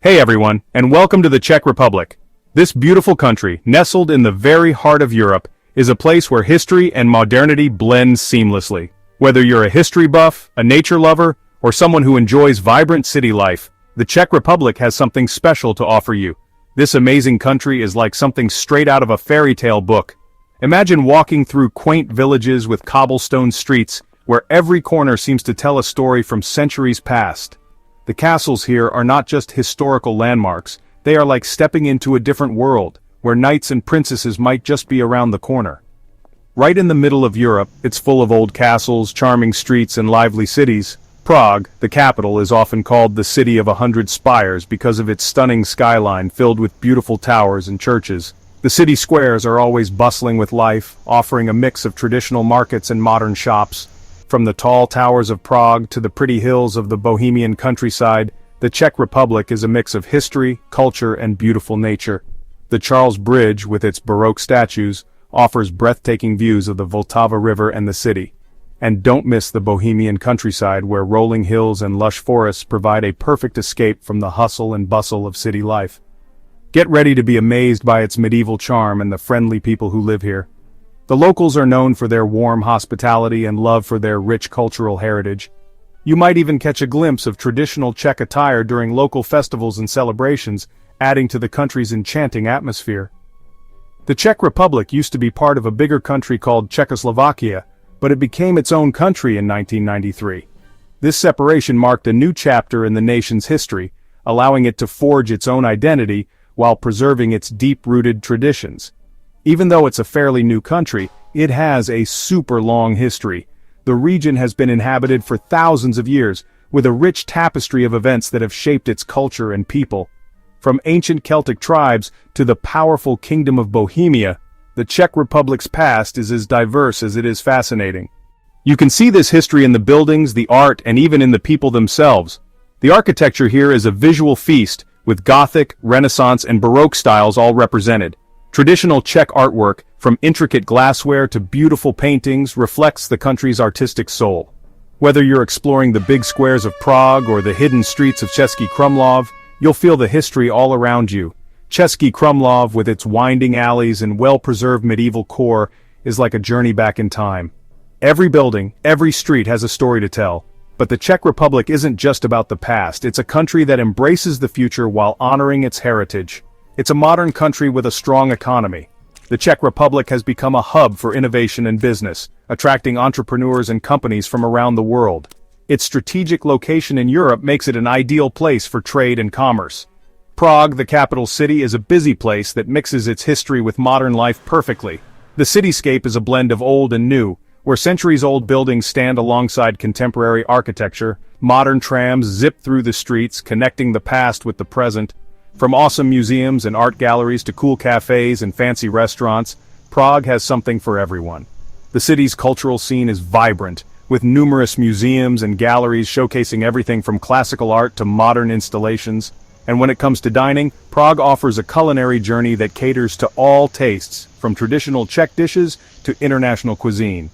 Hey everyone, and welcome to the Czech Republic. This beautiful country, nestled in the very heart of Europe, is a place where history and modernity blend seamlessly. Whether you're a history buff, a nature lover, or someone who enjoys vibrant city life, the Czech Republic has something special to offer you. This amazing country is like something straight out of a fairy tale book. Imagine walking through quaint villages with cobblestone streets, where every corner seems to tell a story from centuries past. The castles here are not just historical landmarks, they are like stepping into a different world, where knights and princesses might just be around the corner. Right in the middle of Europe, it's full of old castles, charming streets and lively cities. Prague, the capital, is often called the City of 100 Spires because of its stunning skyline filled with beautiful towers and churches. The city squares are always bustling with life, offering a mix of traditional markets and modern shops. From the tall towers of Prague to the pretty hills of the Bohemian countryside, the Czech Republic is a mix of history, culture, and beautiful nature. The Charles Bridge, with its Baroque statues, offers breathtaking views of the Vltava River and the city. And don't miss the Bohemian countryside, where rolling hills and lush forests provide a perfect escape from the hustle and bustle of city life. Get ready to be amazed by its medieval charm and the friendly people who live here. The locals are known for their warm hospitality and love for their rich cultural heritage. You might even catch a glimpse of traditional Czech attire during local festivals and celebrations, adding to the country's enchanting atmosphere. The Czech Republic used to be part of a bigger country called Czechoslovakia, but it became its own country in 1993. This separation marked a new chapter in the nation's history, allowing it to forge its own identity while preserving its deep-rooted traditions. Even though it's a fairly new country, it has a super long history. The region has been inhabited for thousands of years, with a rich tapestry of events that have shaped its culture and people. From ancient Celtic tribes to the powerful Kingdom of Bohemia, the Czech Republic's past is as diverse as it is fascinating. You can see this history in the buildings, the art, and even in the people themselves. The architecture here is a visual feast, with Gothic, Renaissance, and Baroque styles all represented. Traditional Czech artwork, from intricate glassware to beautiful paintings, reflects the country's artistic soul. Whether you're exploring the big squares of Prague or the hidden streets of Český Krumlov, you'll feel the history all around you. Český Krumlov, with its winding alleys and well-preserved medieval core, is like a journey back in time. Every building, every street has a story to tell. But the Czech Republic isn't just about the past, it's a country that embraces the future while honoring its heritage. It's a modern country with a strong economy. The Czech Republic has become a hub for innovation and business, attracting entrepreneurs and companies from around the world. Its strategic location in Europe makes it an ideal place for trade and commerce. Prague, the capital city, is a busy place that mixes its history with modern life perfectly. The cityscape is a blend of old and new, where centuries-old buildings stand alongside contemporary architecture. Modern trams zip through the streets, connecting the past with the present. From awesome museums and art galleries to cool cafes and fancy restaurants, Prague has something for everyone. The city's cultural scene is vibrant, with numerous museums and galleries showcasing everything from classical art to modern installations. And when it comes to dining, Prague offers a culinary journey that caters to all tastes, from traditional Czech dishes to international cuisine.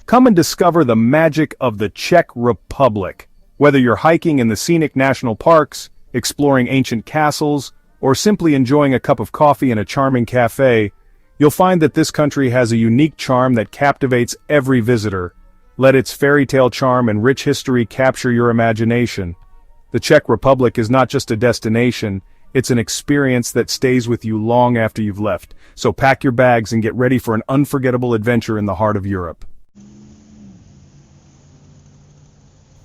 Come and discover the magic of the Czech Republic. Whether you're hiking in the scenic national parks, exploring ancient castles, or simply enjoying a cup of coffee in a charming cafe, you'll find that this country has a unique charm that captivates every visitor. Let its fairy tale charm and rich history capture your imagination. The Czech Republic is not just a destination, it's an experience that stays with you long after you've left. So pack your bags and get ready for an unforgettable adventure in the heart of Europe.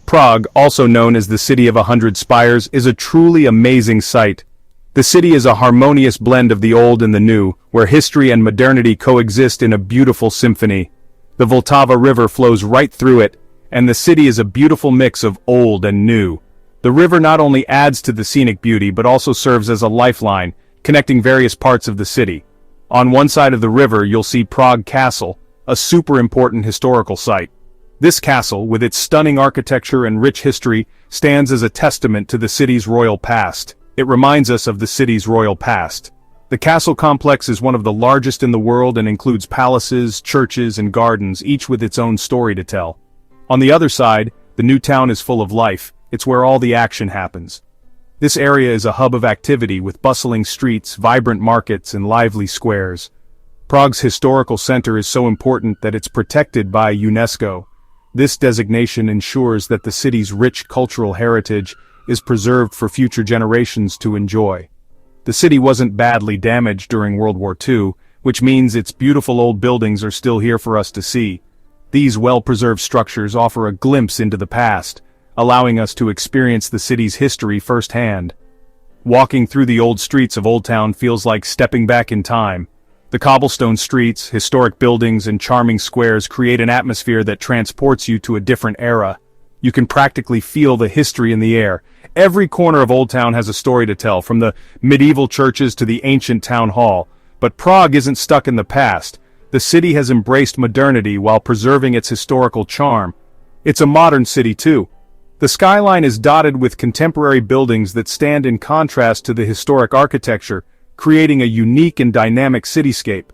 Prague, also known as the City of 100 Spires, is a truly amazing sight. The city is a harmonious blend of the old and the new, where history and modernity coexist in a beautiful symphony. The Vltava River flows right through it, and the city is a beautiful mix of old and new. The river not only adds to the scenic beauty but also serves as a lifeline, connecting various parts of the city. On one side of the river you'll see Prague Castle, a super important historical site. This castle, with its stunning architecture and rich history, stands as a testament to the city's royal past. It reminds us of the city's royal past. The castle complex is one of the largest in the world and includes palaces, churches, and gardens, each with its own story to tell. On the other side, the new town is full of life. It's where all the action happens. This area is a hub of activity with bustling streets, vibrant markets, and lively squares. Prague's historical center is so important that it's protected by UNESCO. This designation ensures that the city's rich cultural heritage is preserved for future generations to enjoy. The city wasn't badly damaged during World War II, which means its beautiful old buildings are still here for us to see. These well-preserved structures offer a glimpse into the past, allowing us to experience the city's history firsthand. Walking through the old streets of Old Town feels like stepping back in time. The cobblestone streets, historic buildings, and charming squares create an atmosphere that transports you to a different era. You can practically feel the history in the air. Every corner of Old Town has a story to tell, from the medieval churches to the ancient town hall. But Prague isn't stuck in the past. The city has embraced modernity while preserving its historical charm. It's a modern city too. The skyline is dotted with contemporary buildings that stand in contrast to the historic architecture, creating a unique and dynamic cityscape.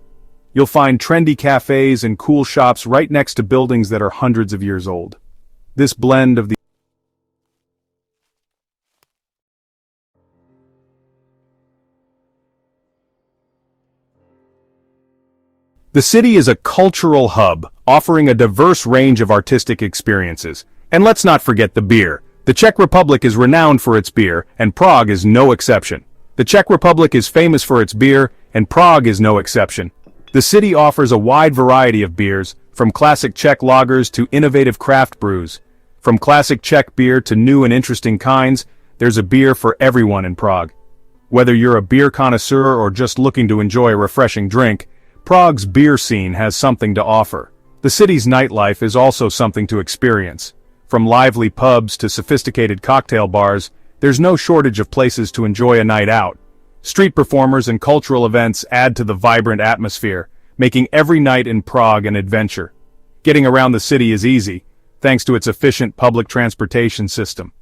You'll find trendy cafes and cool shops right next to buildings that are hundreds of years old. This blend of The city is a cultural hub, offering a diverse range of artistic experiences. And let's not forget the beer. The Czech Republic is renowned for its beer, and Prague is no exception. The Czech Republic is famous for its beer, and Prague is no exception. The city offers a wide variety of beers, from classic Czech lagers to innovative craft brews. From classic Czech beer to new and interesting kinds, there's a beer for everyone in Prague. Whether you're a beer connoisseur or just looking to enjoy a refreshing drink, Prague's beer scene has something to offer. The city's nightlife is also something to experience. From lively pubs to sophisticated cocktail bars, there's no shortage of places to enjoy a night out. Street performers and cultural events add to the vibrant atmosphere, making every night in Prague an adventure. Getting around the city is easy, thanks to its efficient public transportation system.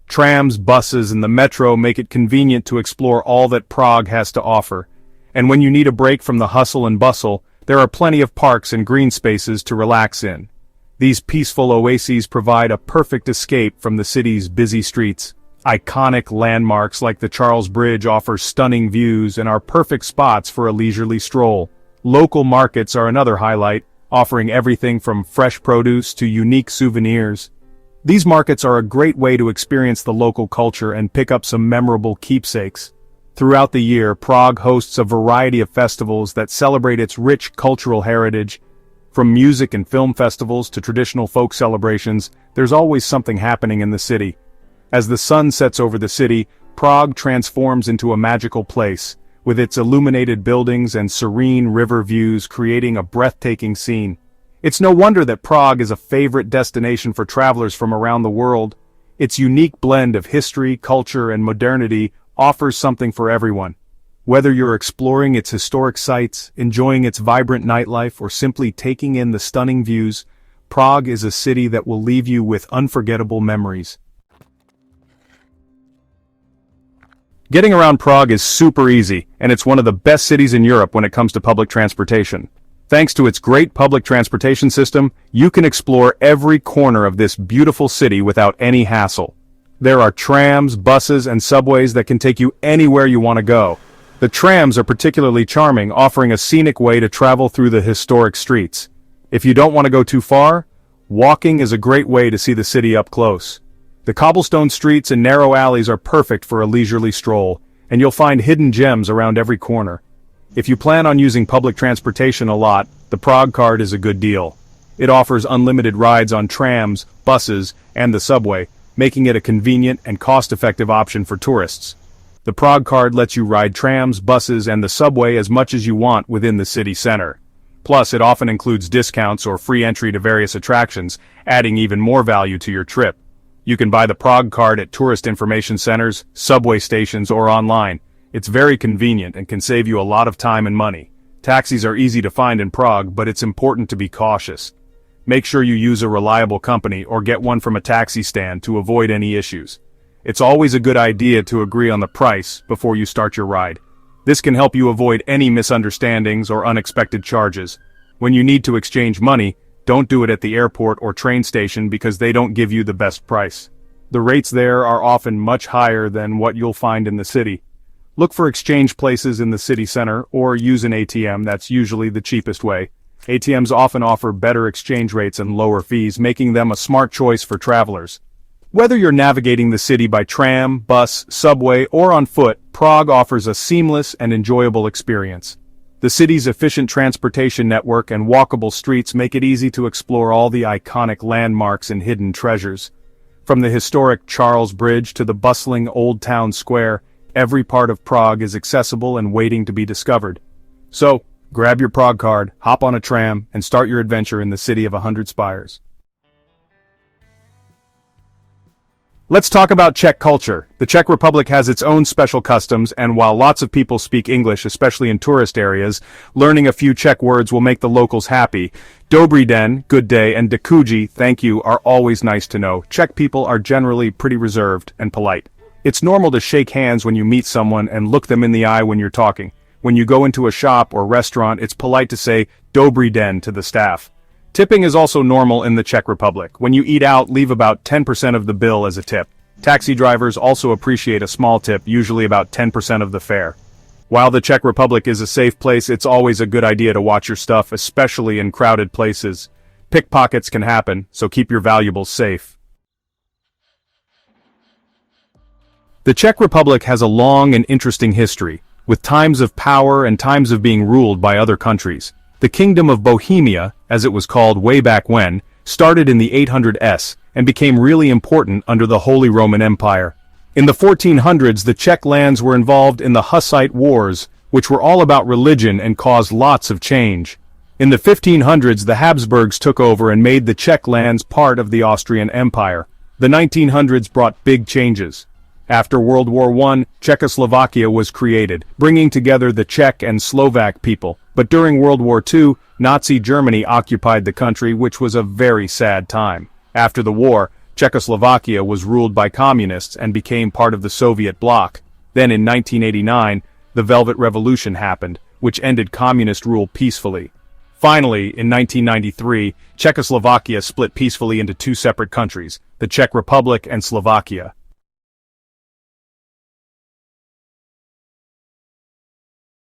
Trams, buses, and the metro make it convenient to explore all that Prague has to offer. And when you need a break from the hustle and bustle, there are plenty of parks and green spaces to relax in. These peaceful oases provide a perfect escape from the city's busy streets. Iconic landmarks like the Charles Bridge offer stunning views and are perfect spots for a leisurely stroll. Local markets are another highlight, offering everything from fresh produce to unique souvenirs. These markets are a great way to experience the local culture and pick up some memorable keepsakes. Throughout the year, Prague hosts a variety of festivals that celebrate its rich cultural heritage. From music and film festivals to traditional folk celebrations, there's always something happening in the city. As the sun sets over the city, Prague transforms into a magical place, with its illuminated buildings and serene river views creating a breathtaking scene. It's no wonder that Prague is a favorite destination for travelers from around the world. Its unique blend of history, culture, and modernity offers something for everyone. Whether you're exploring its historic sites, enjoying its vibrant nightlife, or simply taking in the stunning views, Prague is a city that will leave you with unforgettable memories. Getting around Prague is super easy, and it's one of the best cities in Europe when it comes to public transportation. Thanks to its great public transportation system, you can explore every corner of this beautiful city without any hassle. There are trams, buses, and subways that can take you anywhere you want to go. The trams are particularly charming, offering a scenic way to travel through the historic streets. If you don't want to go too far, walking is a great way to see the city up close. The cobblestone streets and narrow alleys are perfect for a leisurely stroll, and you'll find hidden gems around every corner. If you plan on using public transportation a lot, the Prague card is a good deal. It offers unlimited rides on trams, buses, and the subway, making it a convenient and cost-effective option for tourists. The Prague card lets you ride trams, buses, and the subway as much as you want within the city center. Plus, it often includes discounts or free entry to various attractions, adding even more value to your trip. You can buy the Prague card at tourist information centers, subway stations, or online. It's very convenient and can save you a lot of time and money. Taxis are easy to find in Prague, but it's important to be cautious. Make sure you use a reliable company or get one from a taxi stand to avoid any issues. It's always a good idea to agree on the price before you start your ride. This can help you avoid any misunderstandings or unexpected charges. When you need to exchange money, don't do it at the airport or train station because they don't give you the best price. The rates there are often much higher than what you'll find in the city. Look for exchange places in the city center, or use an ATM. That's usually the cheapest way. ATMs often offer better exchange rates and lower fees, making them a smart choice for travelers. Whether you're navigating the city by tram, bus, subway, or on foot, Prague offers a seamless and enjoyable experience. The city's efficient transportation network and walkable streets make it easy to explore all the iconic landmarks and hidden treasures. From the historic Charles Bridge to the bustling Old Town Square, every part of Prague is accessible and waiting to be discovered. So, grab your Prague card, hop on a tram, and start your adventure in the city of 100 spires. Let's talk about Czech culture. The Czech Republic has its own special customs, and while lots of people speak English, especially in tourist areas, learning a few Czech words will make the locals happy. Dobrý den, good day, and děkuji, thank you, are always nice to know. Czech people are generally pretty reserved and polite. It's normal to shake hands when you meet someone and look them in the eye when you're talking. When you go into a shop or restaurant, it's polite to say dobrý den to the staff. Tipping is also normal in the Czech Republic. When you eat out, leave about 10% of the bill as a tip. Taxi drivers also appreciate a small tip, usually about 10% of the fare. While the Czech Republic is a safe place, it's always a good idea to watch your stuff, especially in crowded places. Pickpockets can happen, so keep your valuables safe. The Czech Republic has a long and interesting history, with times of power and times of being ruled by other countries. The Kingdom of Bohemia, as it was called way back when, started in the 800s and became really important under the Holy Roman Empire. In the 1400s, the Czech lands were involved in the Hussite Wars, which were all about religion and caused lots of change. In the 1500s, the Habsburgs took over and made the Czech lands part of the Austrian Empire. The 1900s brought big changes. After World War I, Czechoslovakia was created, bringing together the Czech and Slovak people. But during World War II, Nazi Germany occupied the country, which was a very sad time. After the war, Czechoslovakia was ruled by communists and became part of the Soviet bloc. Then in 1989, the Velvet Revolution happened, which ended communist rule peacefully. Finally, in 1993, Czechoslovakia split peacefully into two separate countries, the Czech Republic and Slovakia.